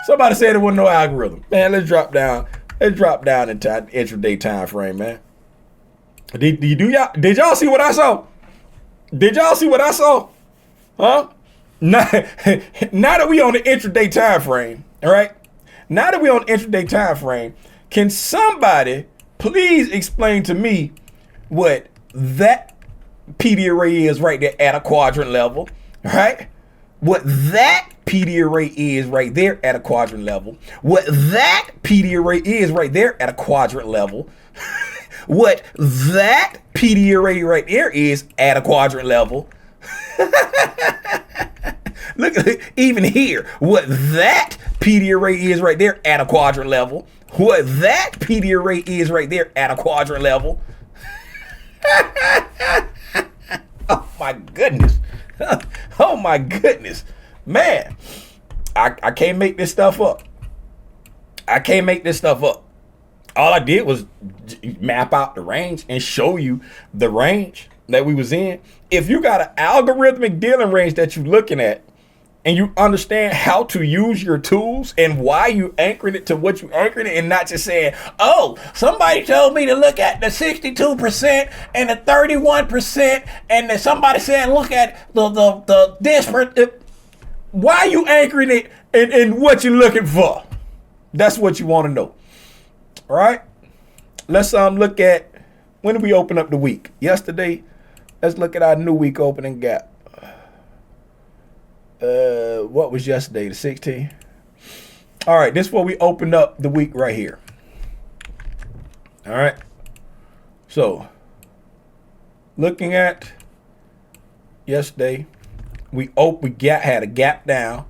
Somebody said there wasn't no algorithm. Man, let's drop down. Let's drop down into intraday time frame, man. Did y'all see what I saw? Did y'all see what I saw? Huh? Now that we on the intraday time frame, all right? Now that we on the intraday time frame, can somebody please explain to me what that PD array is right there at a quadrant level, right? What that PD array is right there at a quadrant level. What that PD array is right there at a quadrant level. What that PD array right there is at a quadrant level. Look, even here, what that PD array is right there at a quadrant level. What that PD array is right there at a quadrant level. Oh my goodness. Oh my goodness. Man, I can't make this stuff up. I can't make this stuff up. All I did was map out the range and show you the range that we was in. If you got an algorithmic dealing range that you're looking at and you understand how to use your tools and why you anchoring it to what you anchoring it and not just saying, oh, somebody told me to look at the 62% and the 31% and then somebody said look at the disparate. Why are you anchoring it in what you're looking for? That's what you want to know. All right, let's look at when did we open up the week? Yesterday. Let's look at our new week opening gap. What was yesterday? The 16th. All right, this is where we opened up the week right here. All right. So, looking at yesterday, we had a gap down,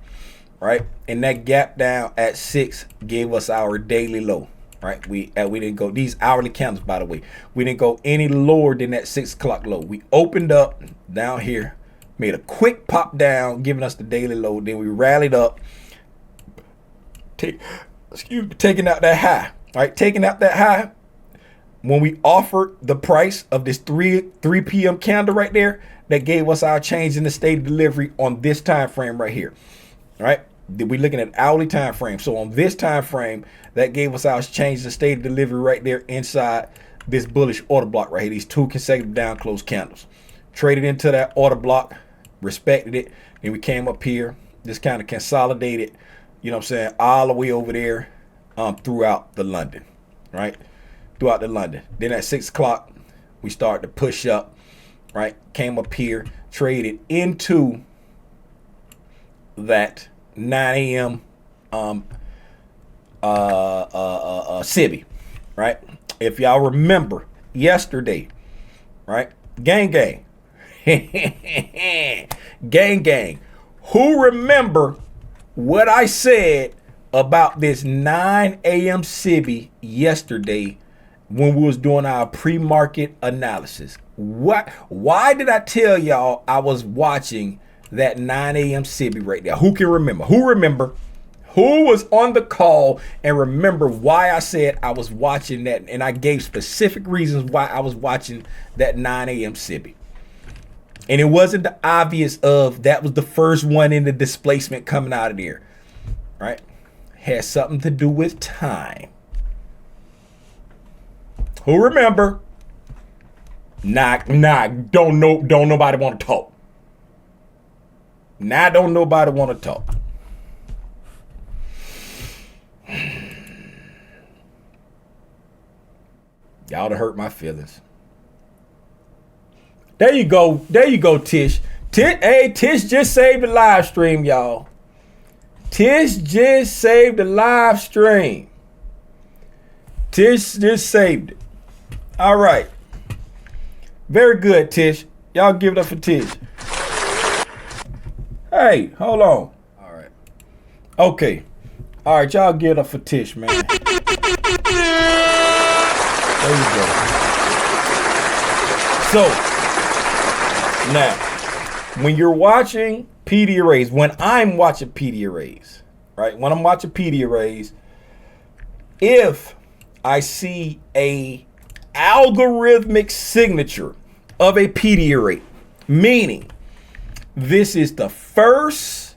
right? And that gap down at 6 gave us our daily low. Right, we didn't go, these hourly candles, by the way, we didn't go any lower than that 6 o'clock low. We opened up down here, made a quick pop down, giving us the daily low. Then we rallied up, taking out that high. All right, taking out that high. When we offered the price of this 3 p.m. candle right there, that gave us our change in the state of delivery on this time frame right here. All right. We're looking at hourly time frame. So on this time frame, that gave us our change in state of delivery right there inside this bullish order block right here. These 2 consecutive down close candles. Traded into that order block, respected it. Then we came up here, just kind of consolidated, you know what I'm saying, all the way over there throughout the London, right? Throughout the London. Then at 6 o'clock, we started to push up, right? Came up here, traded into that 9 a.m. SIBI, right? If y'all remember yesterday, right? Gang. Gang. Who remember what I said about this 9 a.m. SIBI yesterday when we was doing our pre-market analysis? Why did I tell y'all I was watching that 9 a.m. SIBI right there? Who can remember? Who was on the call and remember why I said I was watching that? And I gave specific reasons why I was watching that 9 a.m. SIBI. And it wasn't the obvious of that was the first one in the displacement coming out of there, right? Had something to do with time. Who remember? Don't nobody want to talk. Now don't nobody want to talk. Y'all done hurt my feelings. There you go, Tish. Tish just saved the live stream, y'all. Tish just saved the live stream. Tish just saved it. All right. Very good, Tish. Y'all give it up for Tish. Hey, hold on. All right. Okay. All right, y'all give it up for Tish, man. There you go. So, now, when you're watching PD arrays, when I'm watching PD arrays, right? When I'm watching PD arrays, if I see a algorithmic signature of a PD array, meaning this is the first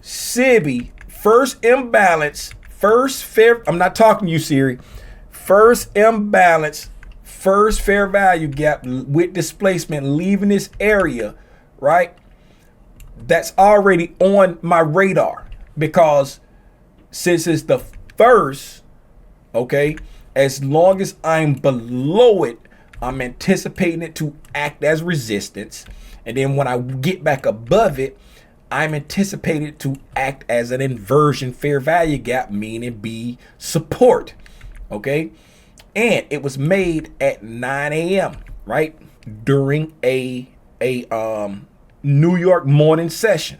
SIBI first imbalance, I'm not talking to you, Siri. First imbalance, first fair value gap with displacement leaving this area, right? That's already on my radar, because since it's the first, okay, as long as I'm below it, I'm anticipating it to act as resistance. And then when I get back above it, I'm anticipating it to act as an inversion fair value gap, meaning be support. Okay. And it was made at 9 a.m., right? During a New York morning session.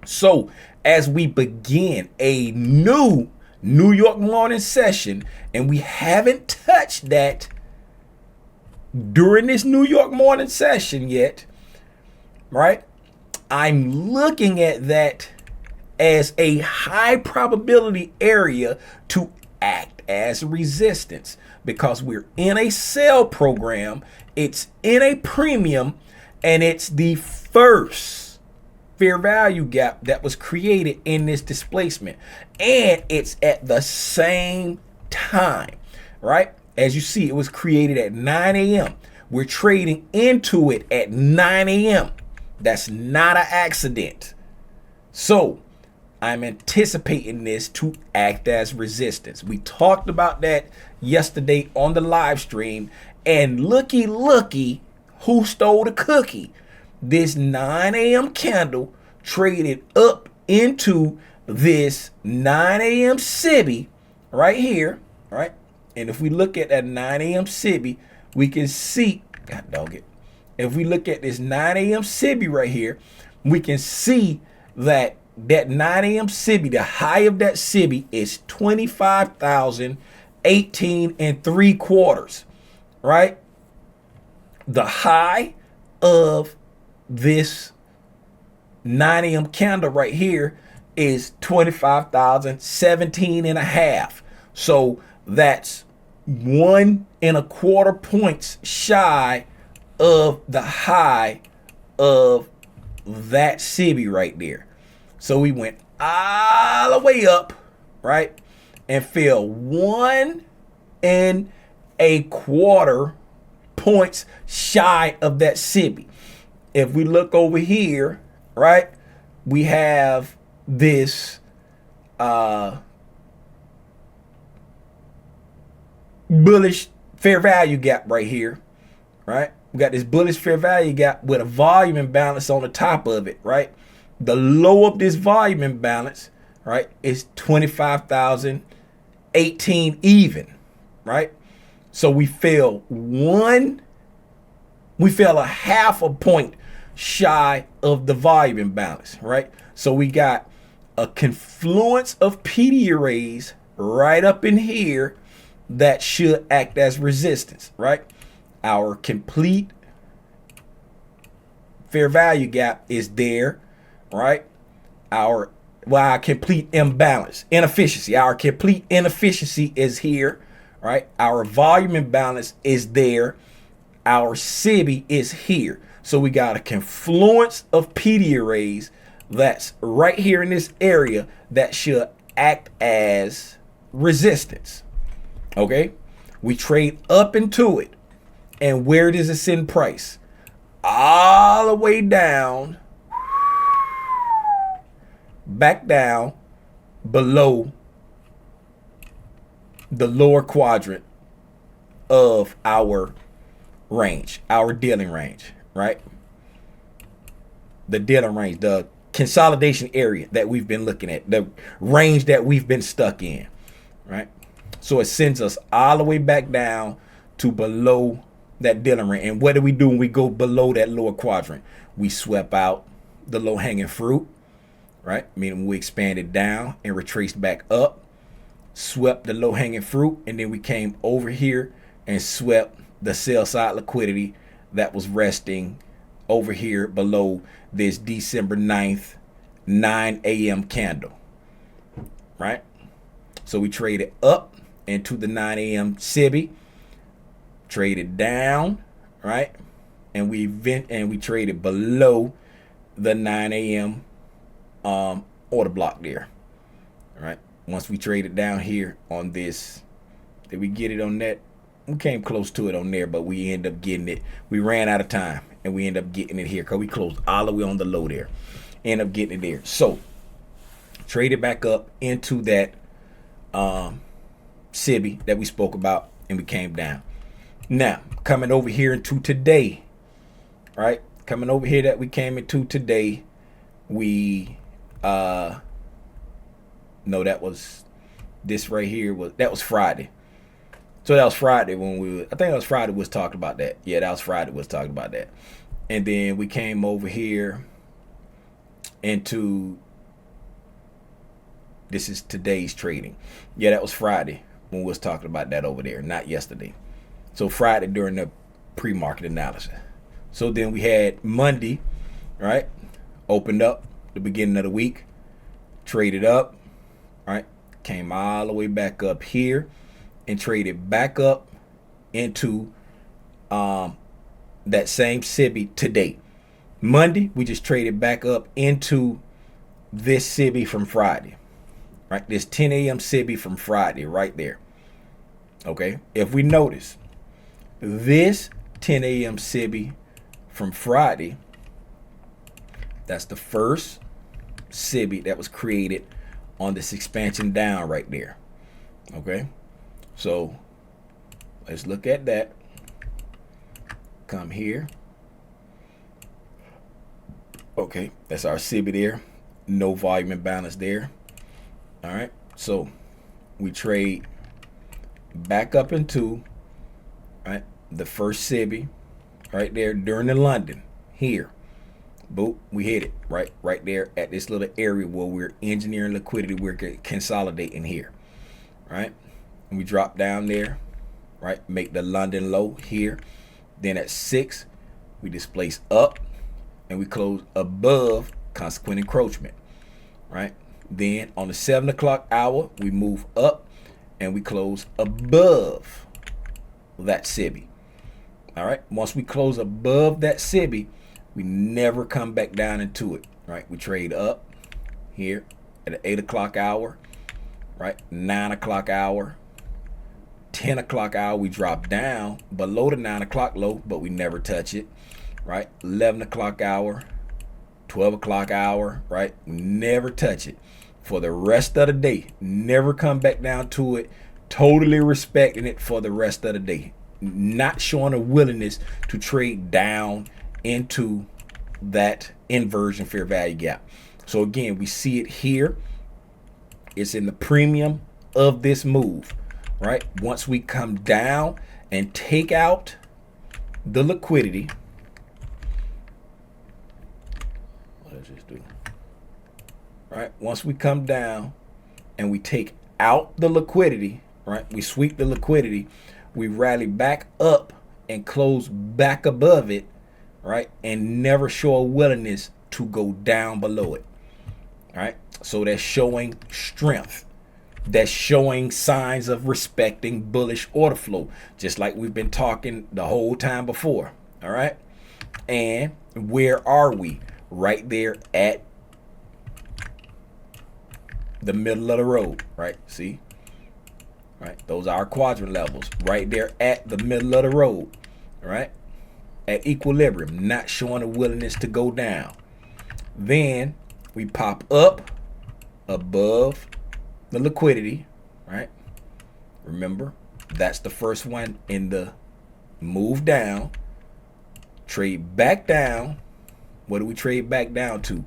So as we begin a new New York morning session, and we haven't touched that during this New York morning session yet, right? I'm looking at that as a high probability area to act as resistance, because we're in a sell program, it's in a premium, and it's the first fair value gap that was created in this displacement, and it's at the same time, right? As you see, it was created at 9 a.m. We're trading into it at 9 a.m. That's not an accident. So I'm anticipating this to act as resistance. We talked about that yesterday on the live stream, and looky who stole the cookie. This 9 a.m. candle traded up into this 9 a.m. SIBI right here, right? And if we look at that 9 a.m. SIBI, we can see, God dog it. If we look at this 9 a.m. SIBI right here, we can see that 9 a.m. SIBI, the high of that SIBI is 25,018 3/4, right? The high of this 9 a.m. candle right here is 25,017 1/2. So that's 1 1/4 points shy of the high of that SIBI right there. So we went all the way up, right, and fell 1 1/4 points shy of that SIBI. If we look over here, right, we have this bullish fair value gap right here, right? We got this bullish fair value gap with a volume imbalance on the top of it, right? The low of this volume imbalance, right, is 25,018 even, right? So we fell a 1/2 point shy of the volume imbalance, right? So we got a confluence of PD arrays right up in here that should act as resistance, right? Our complete fair value gap is there, right? Our complete inefficiency is here, right? Our volume imbalance is there. Our SIBI is here. So we got a confluence of PD arrays that's right here in this area that should act as resistance. Okay, we trade up into it, and where does it send price? All the way down, back down below the lower quadrant of our range, our dealing range, right? The dealing range, the consolidation area that we've been looking at, the range that we've been stuck in, right? So it sends us all the way back down to below that dealing range. And what do we do when we go below that lower quadrant? We swept out the low hanging fruit, right? Meaning we expanded down and retraced back up, swept the low hanging fruit, and then we came over here and swept the sell side liquidity that was resting over here below this December 9th 9 a.m. candle, right? So we traded up into the 9 a.m. SIBI, traded down, right? And we traded below the 9 a.m. Order block there. All right. Once we traded down here on this, did we get it on that? We came close to it on there, but we end up getting it. We ran out of time, and we end up getting it here because we closed all the way on the low there. End up getting it there. So traded back up into that SIBI that we spoke about, and we came down. Now coming over here into today, right? Coming over here that we came into today, we no, that was this right here that was Friday. So that was Friday when I think that was Friday was talking about that. Yeah, that was Friday was talking about that. And then we came over here into, this is today's trading. Yeah, that was Friday when we was talking about that over there, not yesterday. So Friday during the pre-market analysis. So then we had Monday, right? Opened up the beginning of the week, traded up, right? Came all the way back up here and traded back up into that same SIBI today. Monday, we just traded back up into this SIBI from Friday, right? This 10 a.m. SIBI from Friday right there. Okay, if we notice, this 10 a.m. SIBI from Friday, that's the first SIBI that was created on this expansion down right there. Okay, so let's look at that. Come here. Okay, that's our SIBI there. No volume imbalance there. All right, so we trade back up into, right, the first SIBI right there during the London here. Boop, we hit it right there at this little area where we're engineering liquidity. We're consolidating here, right? And we drop down there, right? Make the London low here. Then at 6, we displace up and we close above consequent encroachment, right? Then on the 7 o'clock hour, we move up and we close above that SIBI. All right. Once we close above that SIBI, we never come back down into it, right? We trade up here at the 8 o'clock hour, right? 9 o'clock hour, 10 o'clock hour, we drop down below the 9 o'clock low, but we never touch it, right? 11 o'clock hour, 12 o'clock hour, right? We never touch it for the rest of the day. Never come back down to it. Totally respecting it for the rest of the day. Not showing a willingness to trade down into that inversion fair value gap. So again, we see it here. It's in the premium of this move, right? Once we come down and take out the liquidity, what does this do? Right? Once we come down and we take out the liquidity, right? We sweep the liquidity, we rally back up and close back above it, right? And never show a willingness to go down below it. All right. So that's showing strength. That's showing signs of respecting bullish order flow, just like we've been talking the whole time before. All right. And where are we? Right there at the middle of the road, right? See? Right, those are our quadrant levels right there at the middle of the road, right? At equilibrium, not showing a willingness to go down. Then we pop up above the liquidity, right? Remember, that's the first one in the move down. Trade back down. What do we trade back down to?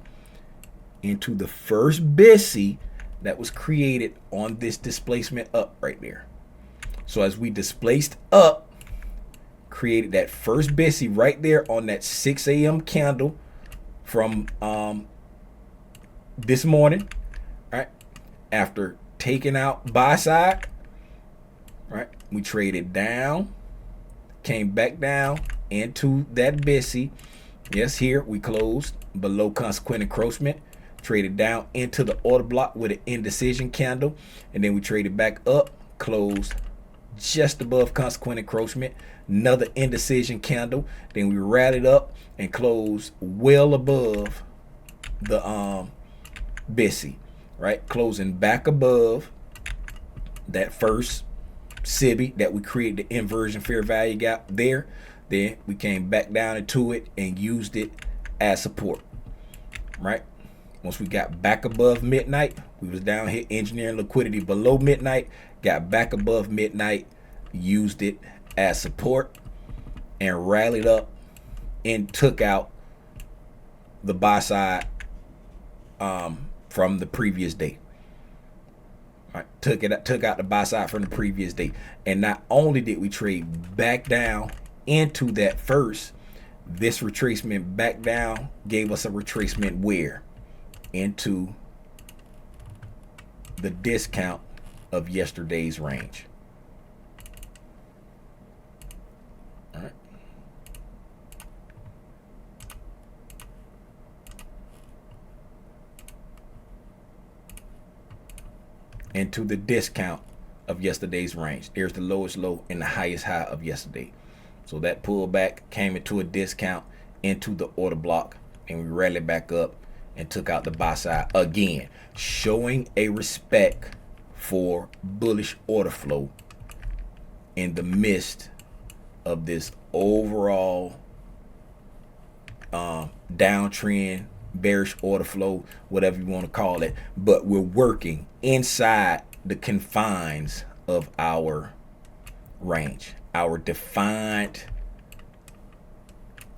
Into the first BISI that was created on this displacement up right there. So as we displaced up, created that first BISI right there on that 6 a.m. candle from this morning, right? After taking out buy side, right? We traded down, came back down into that BISI. Yes, here we closed below consequent encroachment. Traded down into the order block with an indecision candle, and then we traded back up, closed just above consequent encroachment, another indecision candle, then we rallied up and closed well above the BISI, right? Closing back above that first SIBI that we created the inversion fair value gap there. Then we came back down into it and used it as support, right? Once we got back above midnight, we was down here engineering liquidity below midnight, got back above midnight, used it as support, and rallied up and took out the buy side from the previous day. Right, took out the buy side from the previous day. And not only did we trade back down into that first, this retracement back down gave us a retracement where? Into the discount of yesterday's range. All right. Into the discount of yesterday's range. There's the lowest low and the highest high of yesterday. So that pullback came into a discount into the order block, and we rallied back up and took out the buy side again, showing a respect for bullish order flow in the midst of this overall downtrend, bearish order flow, whatever you want to call it. But we're working inside the confines of our range, our defined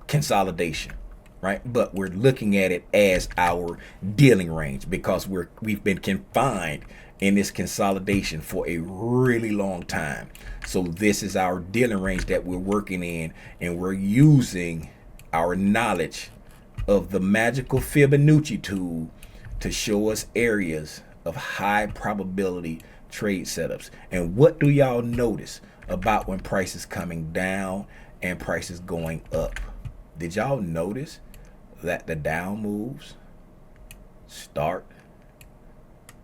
consolidation, right? But we're looking at it as our dealing range because we've been confined in this consolidation for a really long time. So this is our dealing range that we're working in, and we're using our knowledge of the magical Fibonacci tool to show us areas of high probability trade setups. And what do y'all notice about when prices coming down and prices going up? Did y'all notice that the down moves start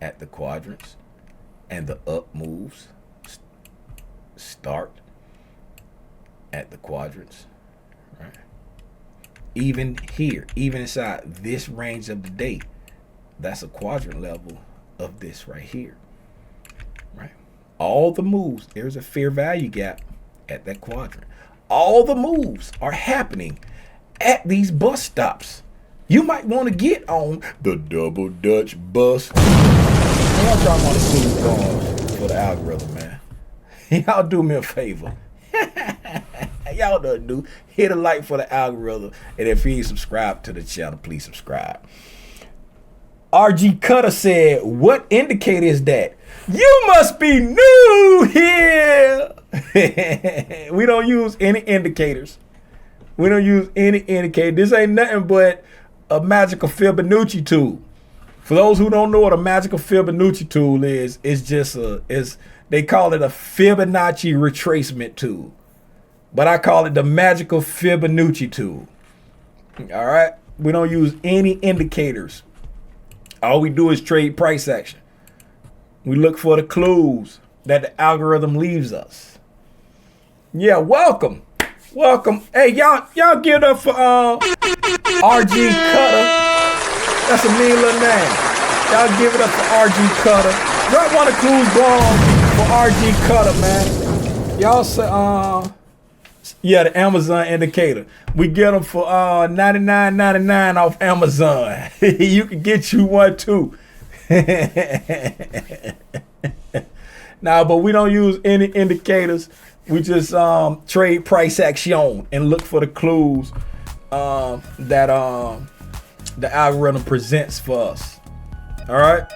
at the quadrants and the up moves start at the quadrants, right? Even here, even inside this range of the day, that's a quadrant level of this right here, right? All the moves, there's a fair value gap at that quadrant. All the moves are happening at these bus stops. You might want to get on the double Dutch bus. Y'all trying to smooth bars for the algorithm, man. Y'all do me a favor. Y'all don't do. Hit a like for the algorithm. And if you ain't subscribed to the channel, please subscribe. RG Cutter said, what indicator is that? You must be new here. We don't use any indicators. We don't use any indicator. This ain't nothing but a magical Fibonacci tool. For those who don't know what a magical Fibonacci tool is, it's just they call it a Fibonacci retracement tool. But I call it the magical Fibonacci tool. All right? We don't use any indicators. All we do is trade price action. We look for the clues that the algorithm leaves us. Yeah, welcome. Welcome. Hey, y'all give it up for RG Cutter. That's a mean little name. Y'all give it up for RG Cutter. Drop one of the clues bomb for RG Cutter, man. Y'all say, yeah, the Amazon indicator. We get them for $99.99 off Amazon. You can get you one too. Nah, but we don't use any indicators. We just trade price action and look for the clues that the algorithm presents for us. All right.